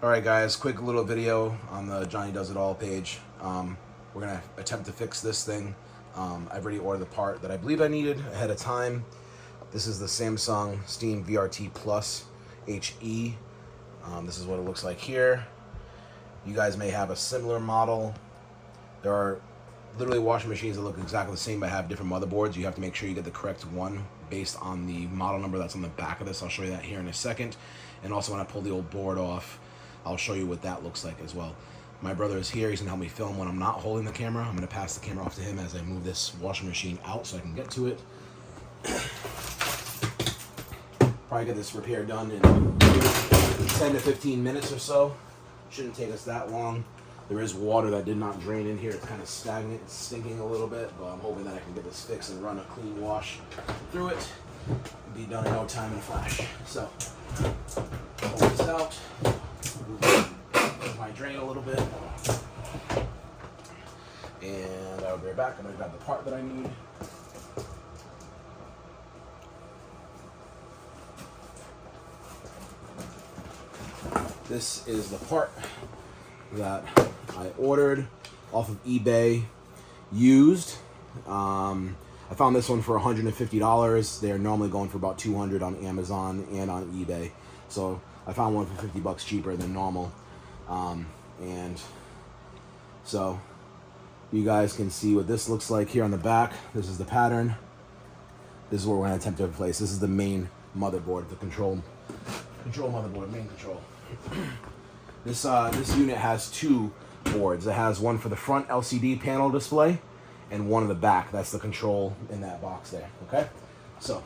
Alright guys, quick little video on the Johnny Does It All page. We're going to attempt to fix this thing. I've already ordered the part that I believe I needed ahead of time. This is the Samsung Steam VRTPLUS HE. This is what it looks like here. You guys may have a similar model. There are literally washing machines that look exactly the same but have different motherboards. You have to make sure you get the correct one based on the model number that's on the back of this. I'll show you that here in a second. And also when I pull the old board off, I'll show you what that looks like as well. My brother is here. He's gonna help me film when I'm not holding the camera. I'm gonna pass the camera off to him as I move this washing machine out so I can get to it. Probably get this repair done in 10 to 15 minutes or so. Shouldn't take us that long. There is water that did not drain in here. It's kind of stagnant. It's stinking a little bit, but I'm hoping that I can get this fixed and run a clean wash through it. Be done in no time in a flash. So, pull this out. Move my drain a little bit. And I'll be right back. I'm going to grab the part that I need. This is the part that I ordered off of eBay used. I found this one for $150. They're normally going for about $200 on Amazon and on eBay. So I found one for $50 cheaper than normal. And so you guys can see what this looks like here on the back. This is the pattern. This is what we're going to attempt to replace. This is the main motherboard, the control motherboard, main control. This unit has two boards. It has one for the front LCD panel display and one in the back. That's the control in that box there, okay? So,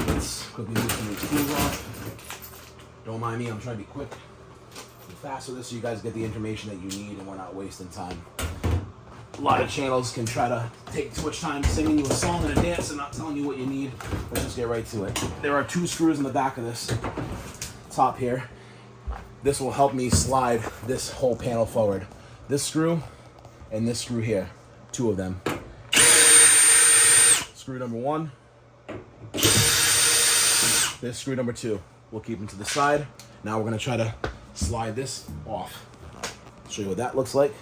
let's quickly move some of these screws off. Don't mind me, I'm trying to be quick and fast with this so you guys get the information that you need and we're not wasting time. A lot of channels can try to take too much time singing you a song and a dance and not telling you what you need. Let's just get right to it. There are two screws in the back of this top here. This will help me slide this whole panel forward. This screw and this screw here, two of them. Screw number one. This screw number two. We'll keep them to the side. Now we're gonna try to slide this off. I'll show you what that looks like.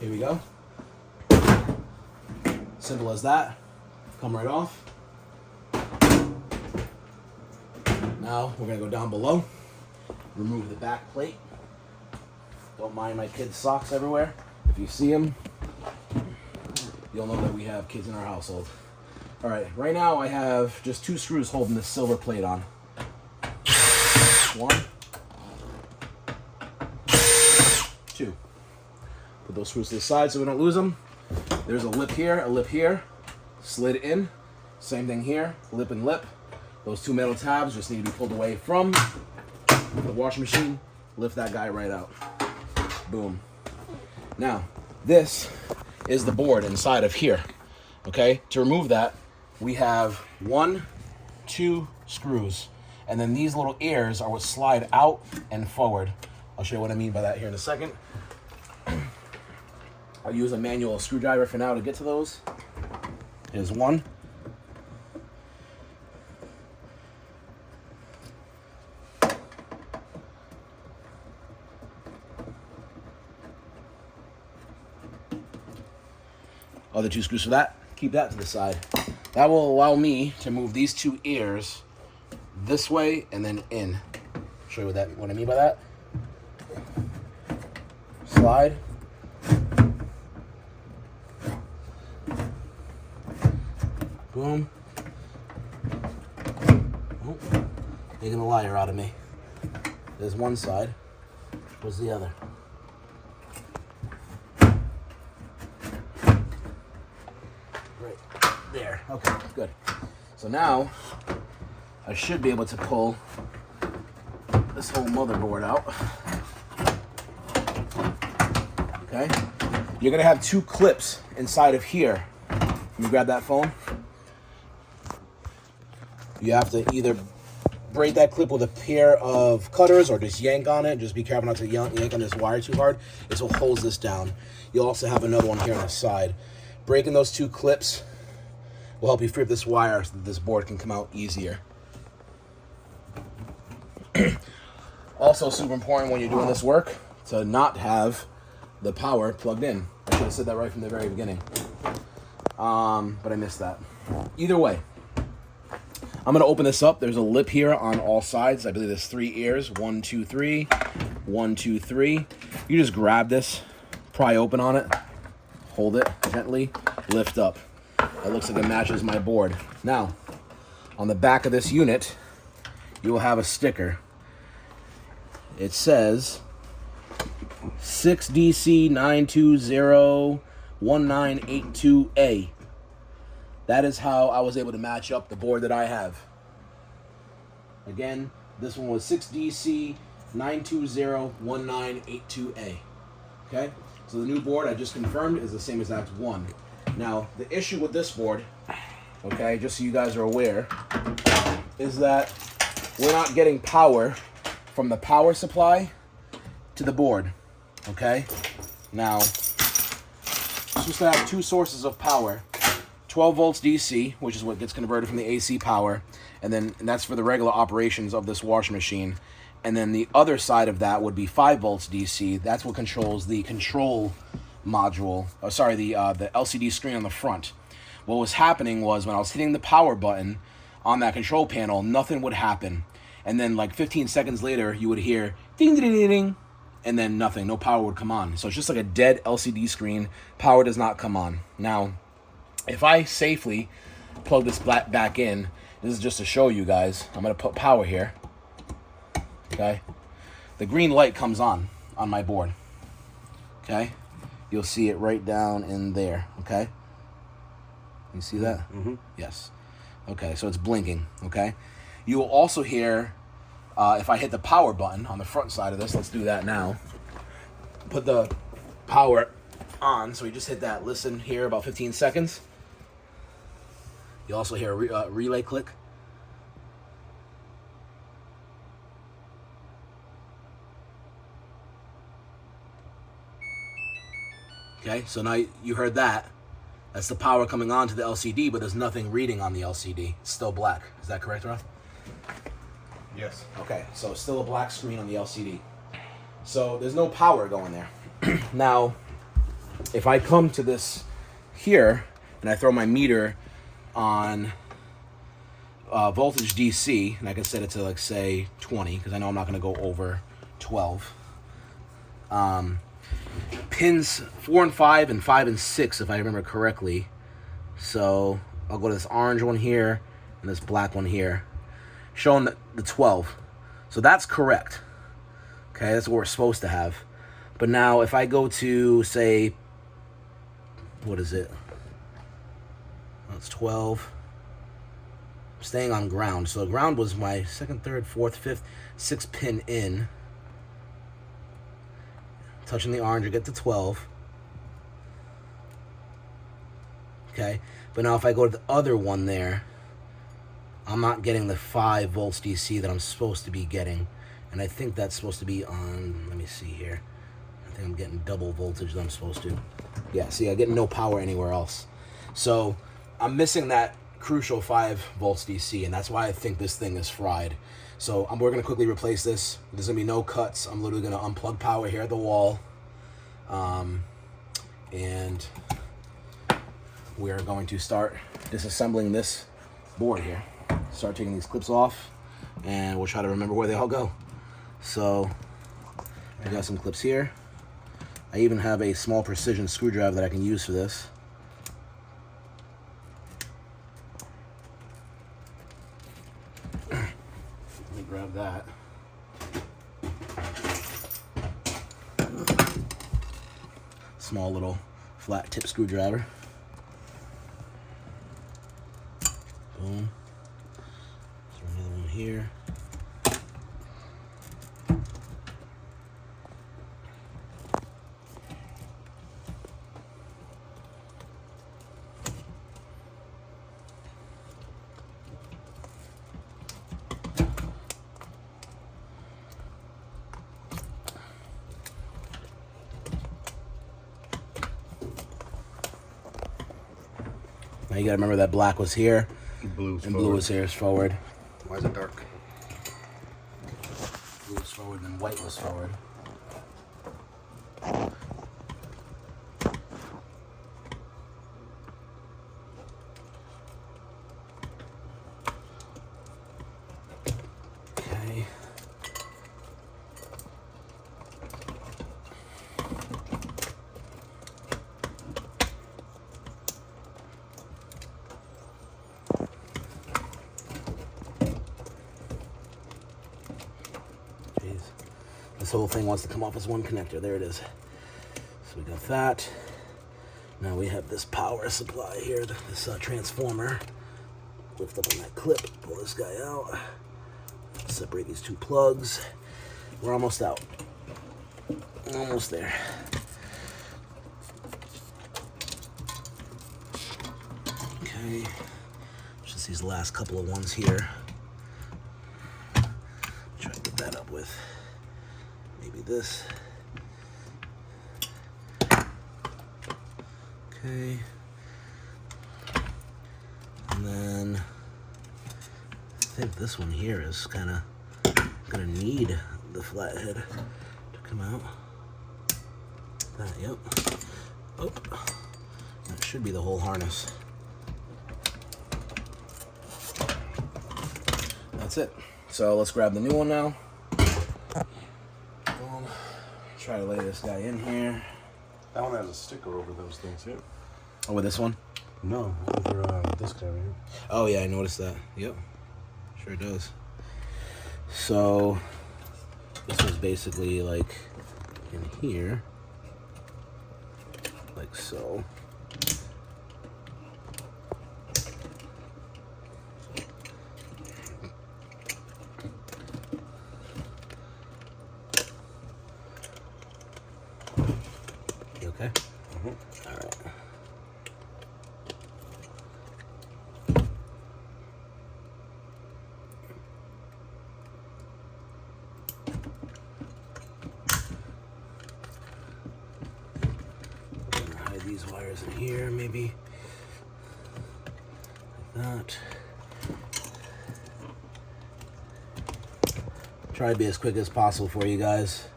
Here we go. Simple as that. Come right off. Now we're gonna go down below. Remove the back plate. Don't mind my kids' socks everywhere. If you see them, you'll know that we have kids in our household. All right, right now I have just two screws holding this silver plate on. One, two. Put those screws to the side so we don't lose them. There's a lip here, slid in. Same thing here, lip and lip. Those two metal tabs just need to be pulled away from the washing machine. Lift that guy right out. Boom. Now, this is the board inside of here. Okay? To remove that, we have 1, 2 screws. And then these little ears are what slide out and forward. I'll show you what I mean by that here in a second. I'll use a manual screwdriver for now to get to those. Here's one. Other two screws for that. Keep that to the side. That will allow me to move these two ears this way and then in. Show you what I mean by that. Slide. Boom. Oh, making a liar out of me. There's one side. Where's the other? There. Okay, good. So now I should be able to pull this whole motherboard out. Okay. You're gonna have two clips inside of here. Let me grab that phone. You have to either braid that clip with a pair of cutters or just yank on it. Just be careful not to yank on this wire too hard. This will hold this down. You'll also have another one here on the side. Breaking those two clips will help you free up this wire so that this board can come out easier. Also super important when you're doing this work to not have the power plugged in. I should have said that right from the very beginning. But I missed that. Either way, I'm going to open this up. There's a lip here on all sides. I believe there's 3 ears. 1, 2, 3. 1, 2, 3. You just grab this, pry open on it, hold it gently, lift up. It looks like it matches my board. Now, on the back of this unit, you will have a sticker. It says DC92-01982A. That is how I was able to match up the board that I have. Again, this one was 6DC92-01982A. Okay? So the new board I just confirmed is the same exact one. Now, the issue with this board, okay, just so you guys are aware, is that we're not getting power from the power supply to the board. Okay? Now, it's supposed to have 2 sources of power. 12 volts DC, which is what gets converted from the AC power, and that's for the regular operations of this washing machine. And then the other side of that would be 5 volts DC. That's what controls the control module. The LCD screen on the front. What was happening was when I was hitting the power button on that control panel, nothing would happen. And then like 15 seconds later, you would hear ding, ding, ding, ding, and then nothing. No power would come on. So it's just like a dead LCD screen. Power does not come on. Now, if I safely plug this back in, this is just to show you guys. I'm going to put power here. Okay? The green light comes on my board. Okay? You'll see it right down in there. Okay? You see that? Mm-hmm. Yes. Okay, so it's blinking. Okay? You will also hear, if I hit the power button on the front side of this, let's do that now. Put the power on, so we just hit that. Listen here, about 15 seconds. You also hear a relay click. Okay, so now you heard that. That's the power coming on to the LCD, but there's nothing reading on the LCD. It's still black. Is that correct, Ralph? Yes. Okay, so it's still a black screen on the LCD. So there's no power going there. Now, if I come to this here, and I throw my meter on voltage DC, and I can set it to, like, say 20, because I know I'm not going to go over 12. Pins 4 and 5 and 5 and 6, if I remember correctly. So I'll go to this orange one here and this black one here, showing the 12. So that's correct. Okay, that's what we're supposed to have. But now if I go to, say, what is it? That's 12. I'm staying on ground. So ground was my 2nd, 3rd, 4th, 5th, 6th pin in. Touching the orange, you get to 12. Okay, but now if I go to the other one there, I'm not getting the 5 volts DC that I'm supposed to be getting. And I think that's supposed to be on, let me see here. I think I'm getting double voltage that I'm supposed to. Yeah, see, I get no power anywhere else. So I'm missing that crucial 5 volts DC, and that's why I think this thing is fried. So we're going to quickly replace this. There's going to be no cuts. I'm literally going to unplug power here at the wall. And we're going to start disassembling this board here. Start taking these clips off, and we'll try to remember where they all go. So I got some clips here. I even have a small precision screwdriver that I can use for this. Grab that. Small little flat tip screwdriver. Boom. Throw another one here. Now you gotta remember that black was here, blue and blue was here, forward. Why is it dark? blue was forward, then white was forward. Okay. This whole thing wants to come off as one connector. There it is. So we got that. Now we have this power supply here, this transformer. Lift up on that clip, pull this guy out. Separate these two plugs. We're almost out. Almost there. Okay. Just these last couple of ones here. Try to get that up with maybe this. Okay. And then I think this one here is kind of gonna need the flathead to come out. That, yep. Oh, that should be the whole harness. That's it. So let's grab the new one now. Try to lay this guy in here. That one has a sticker over those things here. Oh, with this one? No, over this guy right here. Oh yeah, I noticed that. Yep, sure does. So this was basically like in here, like so. You okay? Mm-hmm. All right. Hide these wires in here, maybe like that. Try to be as quick as possible for you guys,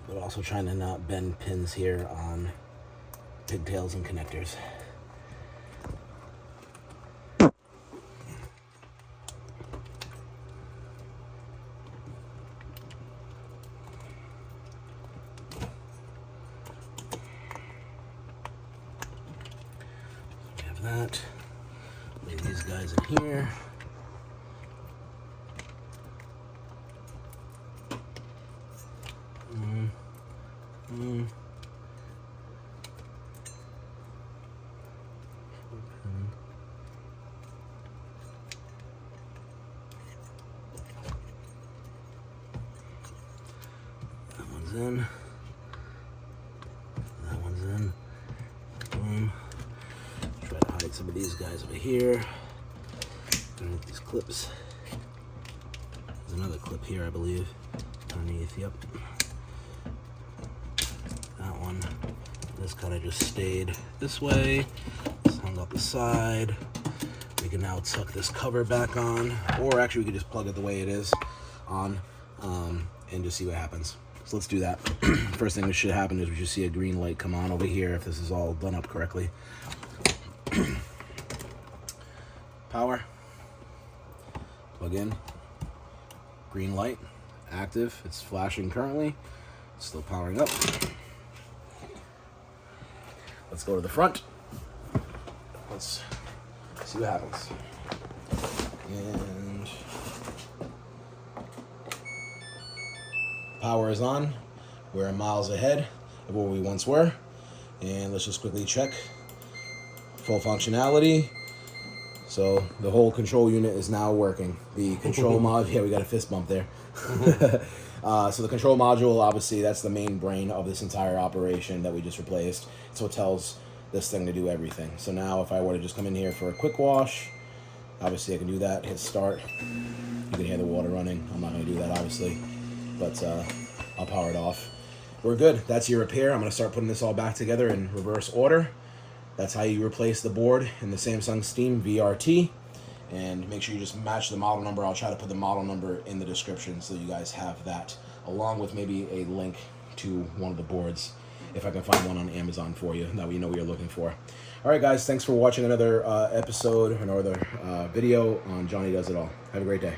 but also trying to not bend pins here on pigtails and connectors. We have that. Lay these guys in here. That one's in. That one's in. Boom. Try to hide some of these guys over here. Underneath these clips. There's another clip here, I believe. Underneath, yep. That one. This kind of just stayed this way. It's hung up the side. We can now tuck this cover back on, or actually we could just plug it the way it is on, and just see what happens. So let's do that. First thing that should happen is we should see a green light come on over here if this is all done up correctly. Power. Plug in. Green light. Active. It's flashing currently. Still powering up. Let's go to the front. Let's see what happens. And power is on. We're miles ahead of where we once were. And let's just quickly check. Full functionality. So the whole control unit is now working. The control mod, yeah, we got a fist bump there. So the control module, obviously, that's the main brain of this entire operation that we just replaced. It's what tells this thing to do everything. So now if I were to just come in here for a quick wash, obviously I can do that, hit start. You can hear the water running. I'm not gonna do that, obviously, but I'll power it off. We're good. That's your repair. I'm gonna start putting this all back together in reverse order. That's how you replace the board in the Samsung Steam VRT. And make sure you just match the model number. I'll try to put the model number in the description so you guys have that, along with maybe a link to one of the boards, if I can find one on Amazon for you. That way you know what you're looking for. All right, guys, thanks for watching another episode, another video on Johnny Does It All. Have a great day.